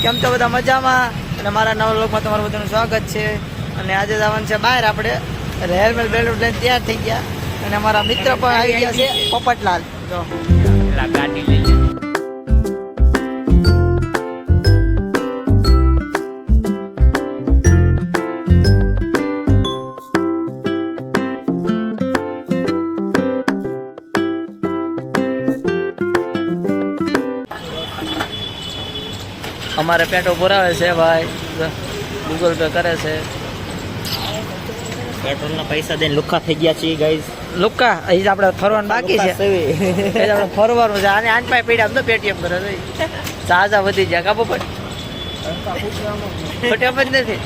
કેમ છો બધા મજામાં? અને મારા નવા વ્લોગમાં તમારું બધાનું સ્વાગત છે. અને આજે જવાનું છે બહાર, આપણે હેલ્મેટ બેલ્ટ લઈને તૈયાર થઈ ગયા. અને અમારા મિત્ર પણ આવી ગયા છે, પોપટલાલ. જો ગાડી લઈ લે. અમારે પેટો પુરાવે છે ભાઈ, ગૂગલ પે કરે છે. પેટ્રોલના પૈસા દઈને લુખ્ખા થઈ ગયા છીએ ગાઈઝ. લુક્કા અહીં આપણે ફરવાનું બાકી છે. આપણે ફરવાનું છે. આને આંચ પાસે પીડા તો પેટીએમ કરે છે. સાજા વધી જાય કાપો પણ ફટેમ જ નથી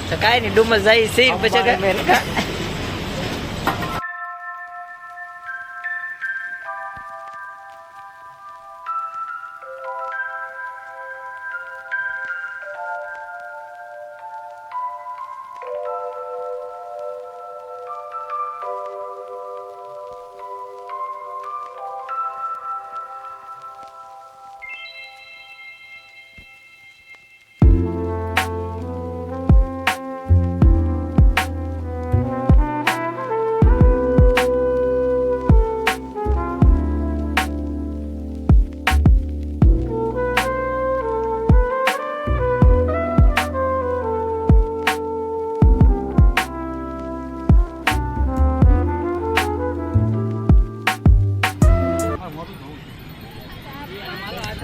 તો કાંઈ નહીં. ડુમસ જાય સી પછી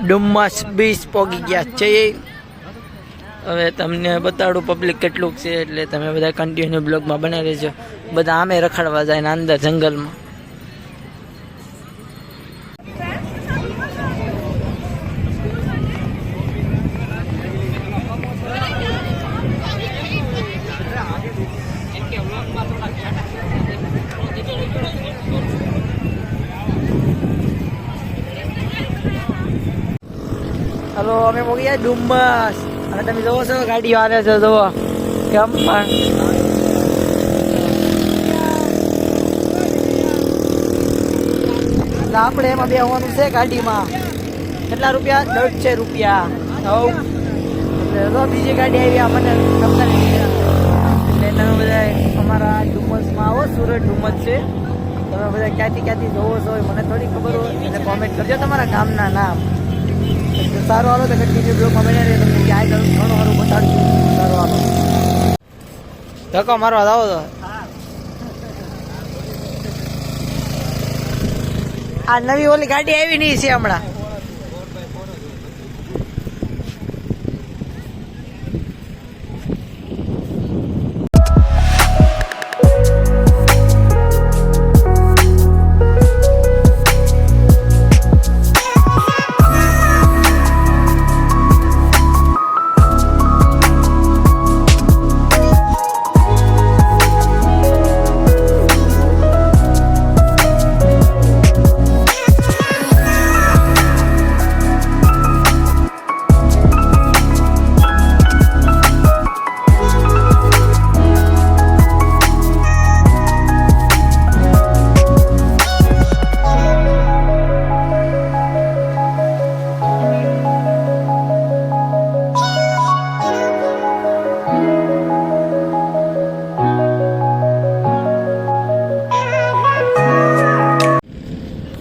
ડુમસ બીચ પહોંચી ગયા છે. હવે તમને બતાડું પબ્લિક કેટલું છે, એટલે તમે બધા કન્ટિન્યુ બ્લોગમાં બનાવી રહેજો. બધા આમે રખડવા જાય ને અંદર જંગલમાં. હલો, અમે પહોંચી ગયા ડુમસ. અને તમે જોવો છો ગાડીઓ આવે છે, જોવો કેમ પણ. આપણે એમાં બેસવાનું છે ગાડીમાં. કેટલા રૂપિયા? 150 રૂપિયા. બીજી ગાડી આવી મને એટલે તમે બધા અમારા ડુમસમાં આવો. સુરત ડુમસ છે. તમે બધા ક્યાંથી જોવો છો મને થોડી ખબર હોય એટલે કોમેન્ટ કરજો તમારા ગામના નામ. સારું હાલો તો કન્ટિન્યુ બ્લોગમાં બન્યા રહે. તમને ક્યાંય ઘણું સારું બતાડશું. સારું હાલો, ધક્કો મારવા આવો તો. આ નવી ઓલી ગાડી આવી નહીં છે હમણાં.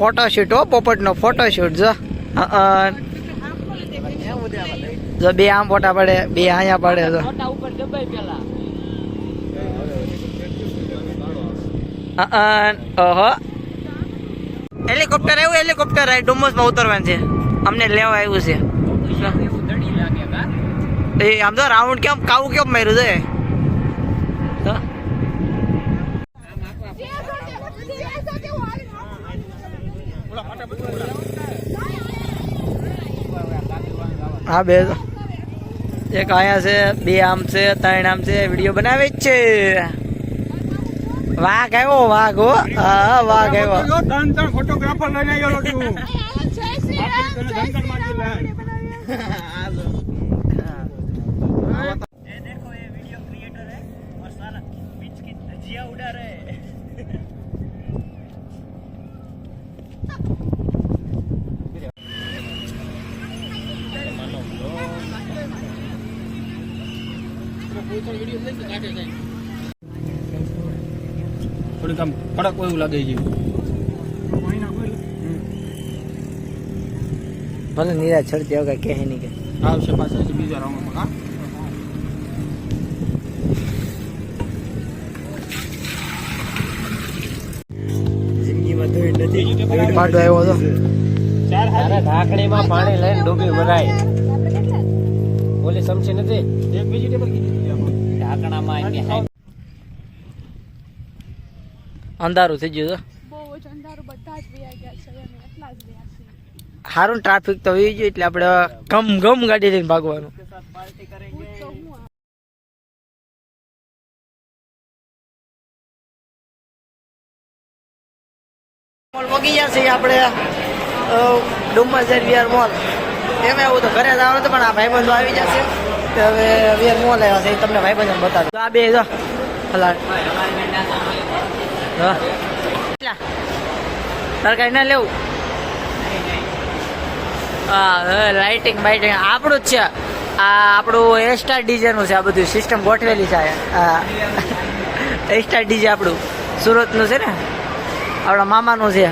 ફોટોશૂટ હો, પોપટનો ફોટોશૂટ. જો બે આમ ફોટા પડે, બે અહીંયા પડે. ઓહો, હેલિકોપ્ટર આવ્યું. હેલિકોપ્ટર આવ્યું. ડુમસમાં ઉતરવાનું છે. અમને લેવા આવ્યું છે. એ આમ તો રાઉન્ડ કેમ કાવું કેમ માર્યું છે. હા, બે એક આયા છે, બે આમ છે, 3 આમ છે. વિડીયો બનાવે જ છે. વાઘ આવ્યો, વાઘ હો. હા, વાઘ આવ્યો. 3 ફોટોગ્રાફર લઈને આવ્યો છું. થોડીક આમ કડક એવું લાગે છે ભલે નિરાશ છડતી હવે કઈ કહે નહીં કે આવશે પાછા બીજા રાઉન્ડમાં હા જિંદગીમાં ધોઈ નથી પાટો આવ્યો હતો ઢાંકણીમાં પાણી લઈને ડૂબી મરાય બોલી સમજી નથી એક વેજીટેબલ કીધી ઢાંકણામાં અંધારું થઈ ગયું બહુ જ અંધારું બધા જ વયા ગયા છે અને એટલા જ રહ્યા છે સારું ટ્રાફિક તો વહી ગયું એટલે આપણે ગમ ગમ ગાડી લઈને ભાગવાનું હું તો હું મોલ પગી ગયા છે આપણે ડુમસ વિઆર મોલ એમાં એવું તો ઘરે જ આવે તો પણ આ ભાઈબંધો આવી જશે તો હવે વિઆર મોલ આવ્યા છે એ તમને ભાઈબંધો બતાવું આ બે જો ફલાટ હા કેટલા તારે કાંઈ ના લેવું હા લાઇટિંગ બાઇટિંગ આપણું જ છે આ આપણું એસ્ટાર ડીજેનું છે આ બધું સિસ્ટમ ગોઠવેલી છે આ એસ્ટાર ડીજે આપણું સુરતનું છે ને આપણા મામાનું છે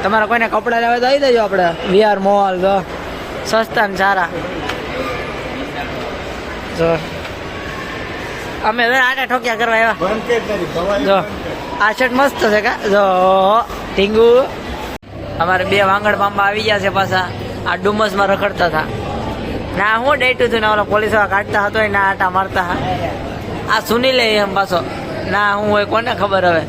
તમારે કોઈને કપડાં લેવા તો આવી દેજો આપણે વિઆર મોલ જો સસ્તા ને સારા જો અમે હવે આટા ઠોક્યા કરવા આવ્યા જો આ શર્ટ મસ્ત છે કા જો ઢીંગુ અમારે બે વાંગડ મામા આવી ગયા છે પાછા આ ડુમસમાં રખડતા હતા ના હું ડેટું હતું ને ઓલો પોલીસ વાળા કાઢતા હતો ના આટા મારતા આ સુની લે એમ પાછો ના હું હોય કોને ખબર હવે